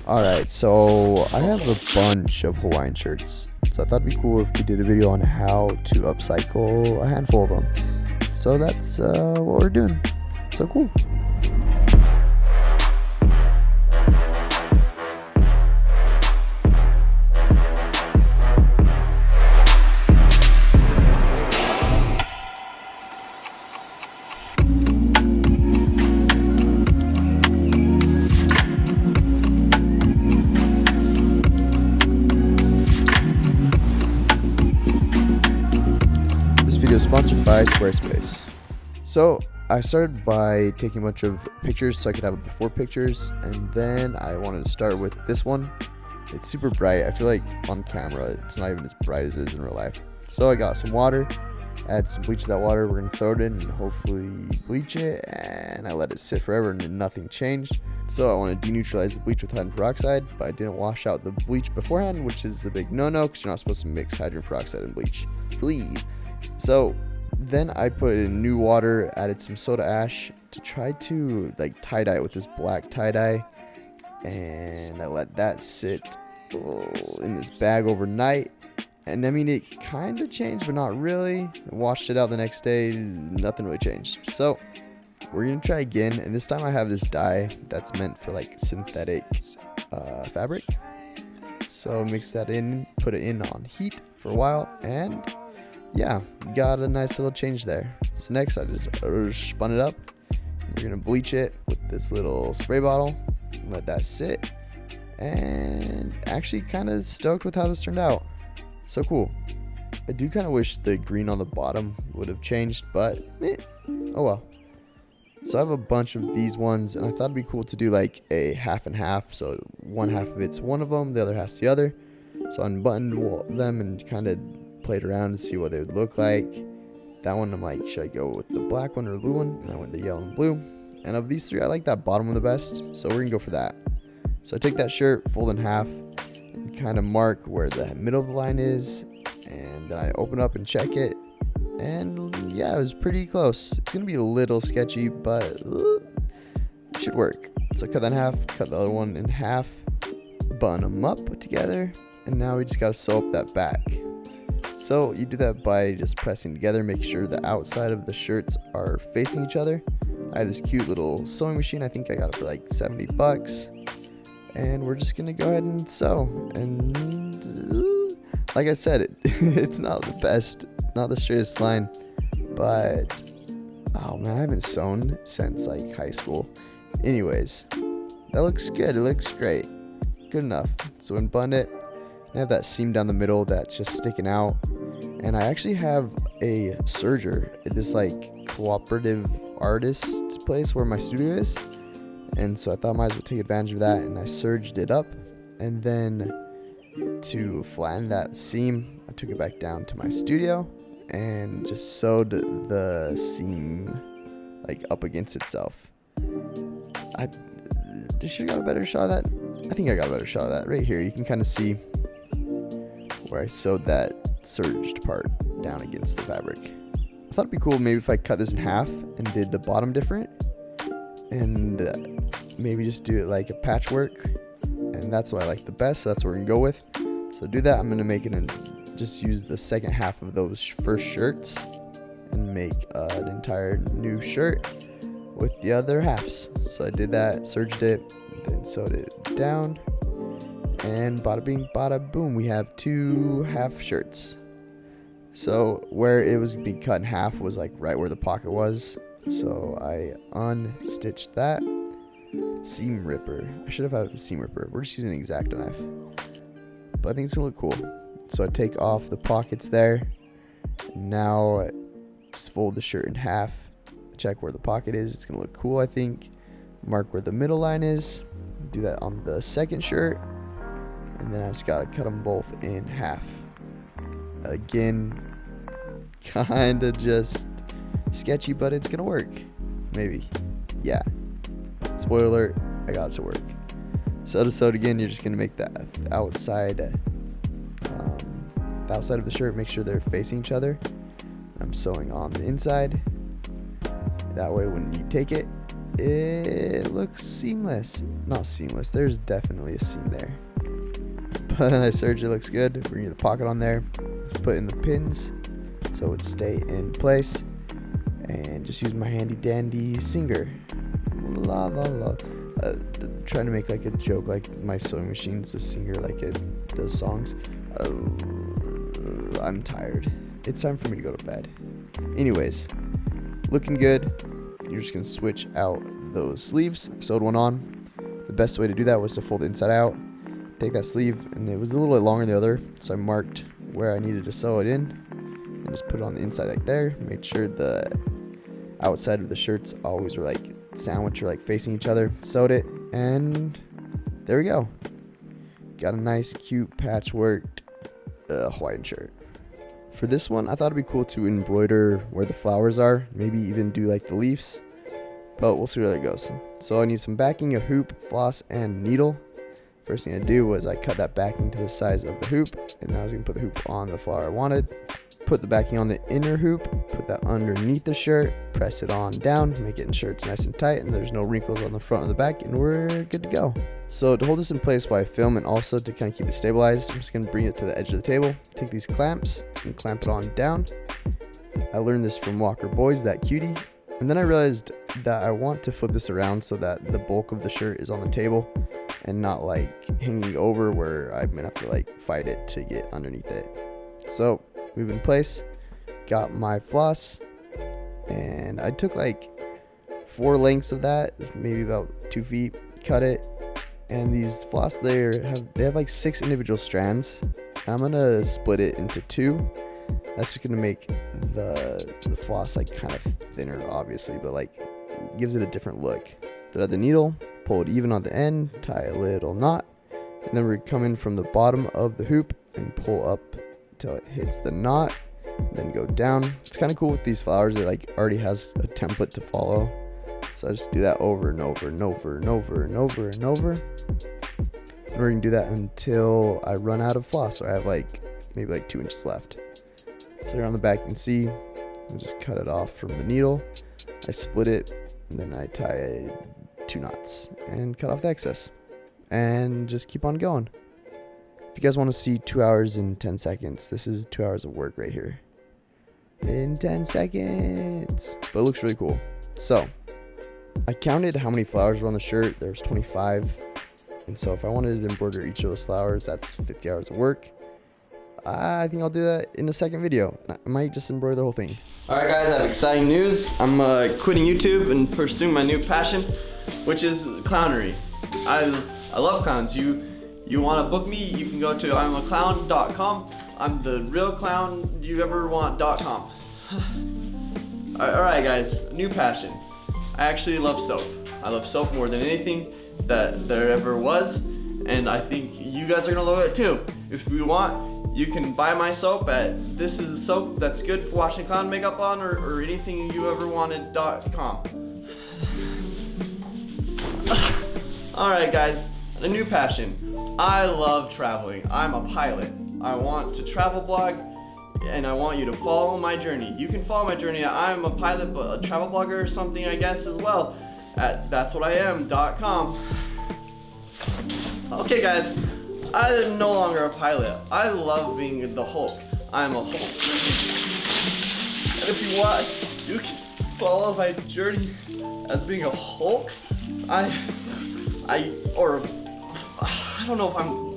Alright, so I have a bunch of Hawaiian shirts. So I thought it'd be cool if we did a video on how to upcycle a handful of them. So that's what we're doing. So cool. Video sponsored by Squarespace. So I started by taking a bunch of pictures so I could have before pictures, and then I wanted to start with this one. It's super bright. I feel like on camera it's not even as bright as it is in real life. So I got some water, add some bleach to that water. We're gonna throw it in and hopefully bleach it, and I let it sit forever and nothing changed. So I want to deneutralize the bleach with hydrogen peroxide, but I didn't wash out the bleach beforehand, which is a big no-no because you're not supposed to mix hydrogen peroxide and bleach. Please. So then I put in new water, added some soda ash to try to like tie-dye it with this black tie-dye, and I let that sit in this bag overnight. And I mean, it kind of changed, but not really. I washed it out the next day, nothing really changed. So we're gonna try again, and this time I have this dye that's meant for like synthetic fabric. So mix that in, put it in on heat for a while, and yeah, got a nice little change there. So next I just spun it up. We're gonna bleach it with this little spray bottle, let that sit, and actually kind of stoked with how this turned out. So cool. I do kind of wish the green on the bottom would have changed, but oh well. So I have a bunch of these ones, and I thought it'd be cool to do like a half and half. So one half of it's one of them, the other half's the other. So I unbuttoned them and kind of played around to see what they would look like. That one I'm like, should I go with the black one or the blue one? And I went the yellow and blue. And of these three, I like that bottom one the best, so we're gonna go for that. So I take that shirt, fold in half, and kind of mark where the middle of the line is, and then I open up and check it, and yeah, it was pretty close. It's gonna be a little sketchy, but it should work. So cut that in half, cut the other one in half, button them up together, and now we just gotta sew up that back. So you do that by just pressing together, make sure the outside of the shirts are facing each other. I have this cute little sewing machine. I think I got it for like 70 bucks. And we're just gonna go ahead and sew. And like I said, it's not the best, not the straightest line, but oh man, I haven't sewn since like high school. Anyways, that looks good. It looks great. Good enough. So unbutton it. I have that seam down the middle that's just sticking out, and I actually have a serger at this like cooperative artist place where my studio is, and so I thought I might as well take advantage of that, and I serged it up, and then to flatten that seam I took it back down to my studio and just sewed the seam like up against itself. I should have got a better shot of that. I think I got a better shot of that. Right here you can kind of see where I sewed that serged part down against the fabric. I thought it'd be cool maybe if I cut this in half and did the bottom different, and maybe just do it like a patchwork, and that's what I like the best, so that's what we're gonna go with. So do that. I'm gonna make it and just use the second half of those first shirts and make an entire new shirt with the other halves. So I did that, serged it, then sewed it down, and bada bing bada boom, we have two half shirts. So where it was being cut in half was like right where the pocket was, so I unstitched that. Seam ripper, I should have had the seam ripper. We're just using an X-Acto knife, but I think it's gonna look cool. So I take off the pockets there. Now just fold the shirt in half, check where the pocket is. It's gonna look cool, I think. Mark where the middle line is, do that on the second shirt, and then I just gotta cut them both in half. Again, kinda just sketchy, but it's gonna work. Maybe. Yeah. Spoiler alert, I got it to work. So to sew it again, you're just gonna make the outside of the shirt, make sure they're facing each other. I'm sewing on the inside. That way when you take it, it looks seamless. Not seamless, there's definitely a seam there. But then I search, it looks good. Bring the pocket on there, put in the pins so it would stay in place, and just use my handy dandy singer. La la la. Trying to make like a joke, like my sewing machine's a singer, like it does songs. I'm tired. It's time for me to go to bed. Anyways, looking good. You're just gonna switch out those sleeves. I sewed one on. The best way to do that was to fold it inside out. Take that sleeve, and it was a little bit longer than the other, so I marked where I needed to sew it in, and just put it on the inside like there. Made sure the outside of the shirts always were like sandwiched or like facing each other. Sewed it, and there we go. Got a nice, cute patchworked Hawaiian shirt. For this one, I thought it'd be cool to embroider where the flowers are, maybe even do like the leaves, but we'll see where that goes. So I need some backing, a hoop, floss, and needle. First thing I do was I cut that backing to the size of the hoop, and then I was going to put the hoop on the flower I wanted. Put the backing on the inner hoop, put that underneath the shirt, press it on down, make it in shirts nice and tight, and there's no wrinkles on the front or the back, and we're good to go. So to hold this in place while I film, and also to kind of keep it stabilized, I'm just going to bring it to the edge of the table, take these clamps, and clamp it on down. I learned this from Walker Boys, that cutie, and then I realized that I want to flip this around so that the bulk of the shirt is on the table, and not like hanging over where I'm gonna have to like fight it to get underneath it. So move in place, got my floss, and I took like 4 lengths of that, maybe about 2 feet, cut it, and these floss they have like 6 individual strands. I'm gonna split it into 2. That's just gonna make the floss like kind of thinner, obviously, but like gives it a different look. Thread the needle, pull it even on the end, tie a little knot, and then we come in from the bottom of the hoop and pull up until it hits the knot, then go down. It's kind of cool with these flowers, it like already has a template to follow, so I just do that over and over and over and over and over and over, and we're gonna do that until I run out of floss, or I have like maybe like 2 inches left. So here on the back you can see I just cut it off from the needle, I split it, and then I tie 2 knots and cut off the excess, and just keep on going. If you guys want to see 2 hours in 10 seconds, this is 2 hours of work right here in 10 seconds, but it looks really cool. So I counted how many flowers were on the shirt. There's 25, and so if I wanted to embroider each of those flowers, that's 50 hours of work. I think I'll do that in a second video. I might just embroider the whole thing. Alright guys, I have exciting news. I'm quitting YouTube and pursuing my new passion, which is clownery. I love clowns. You want to book me, you can go to imaclown.com. I'm the real clown you ever want.com. Alright guys, new passion. I actually love soap. I love soap more than anything that there ever was, and I think you guys are gonna love it too. If you want, you can buy my soap at this is a soap that's good for washing clown makeup on, or anything you ever wanted.com. Alright guys, a new passion. I love traveling. I'm a pilot. I want to travel blog, and I want you to follow my journey. You can follow my journey. I'm a pilot, but a travel blogger or something, I guess, as well, at that'swhatim.com. Okay guys, I am no longer a pilot. I love being the Hulk. I'm a Hulk. And if you want, you can follow my journey as being a Hulk. I don't know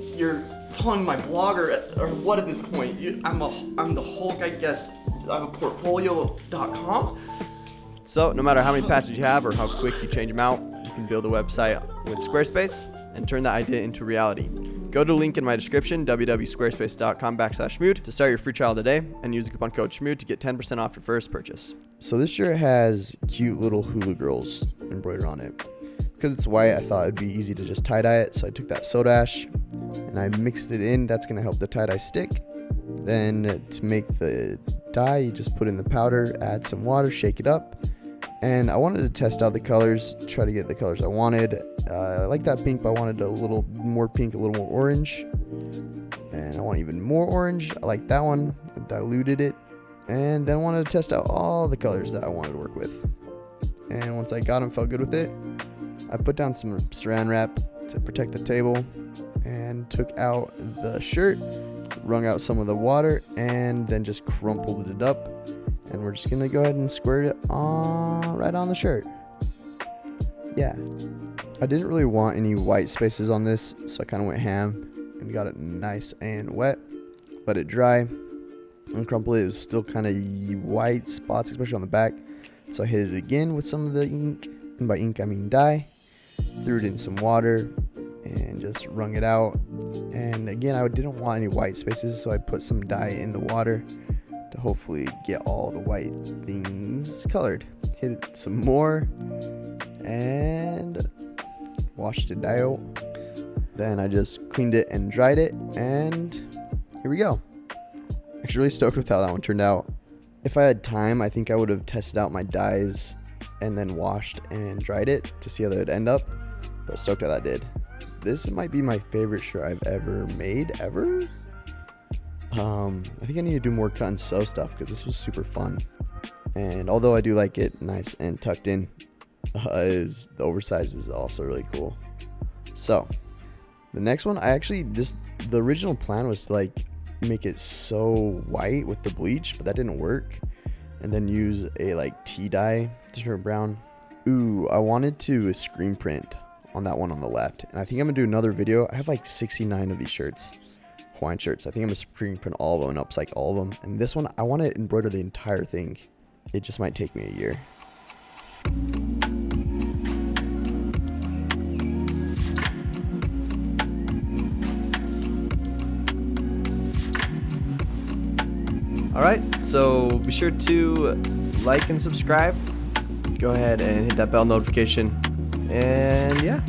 if you're following my blog or what at this point. I'm the Hulk, I guess. I have a portfolio.com. So no matter how many patches you have or how quick you change them out, you can build a website with Squarespace and turn that idea into reality. Go to the link in my description, www.squarespace.com/Shmoxd, to start your free trial today, and use the coupon code Shmoxd to get 10% off your first purchase. So this shirt has cute little hula girls embroidered on it. Because it's white, I thought it'd be easy to just tie-dye it, so I took that soda ash and I mixed it in. That's going to help the tie-dye stick. Then to make the dye, you just put in the powder, add some water, shake it up. And I wanted to test out the colors, try to get the colors I wanted. I like that pink, but I wanted a little more pink, a little more orange. And I want even more orange. I like that one. I diluted it. And then I wanted to test out all the colors that I wanted to work with. and once I got them, felt good with it, I put down some saran wrap to protect the table and took out the shirt, wrung out some of the water, and then just crumpled it up, and we're just gonna go ahead and squirt it on right on the shirt. Yeah, I didn't really want any white spaces on this, so I kind of went ham and got it nice and wet, let it dry, uncrumple it. It was still kind of white spots, especially on the back, so I hit it again with some of the ink, and by ink I mean dye, threw it in some water and just wrung it out. And again, I didn't want any white spaces, so I put some dye in the water to hopefully get all the white things colored. Hit it some more and washed it out. Then I just cleaned it and dried it, and here we go. Actually really stoked with how that one turned out. If I had time, I think I would have tested out my dyes and then washed and dried it to see how that would end up, but stoked how that did. This might be my favorite shirt I've ever made, ever. I think I need to do more cut and sew stuff because this was super fun. And although I do like it nice and tucked in, the oversized is also really cool. So the next one, the original plan was to like make it so white with the bleach, but that didn't work, and then use a like tea dye to turn it brown. Ooh, I wanted to screen print on that one on the left, and I think I'm gonna do another video. I have like 69 of these shirts, Hawaiian shirts. I think I'm gonna screen print all of them and upcycle all of them, and this one I want to embroider the entire thing. It just might take me a year. Alright, so be sure to like and subscribe. Go ahead and hit that bell notification. And yeah.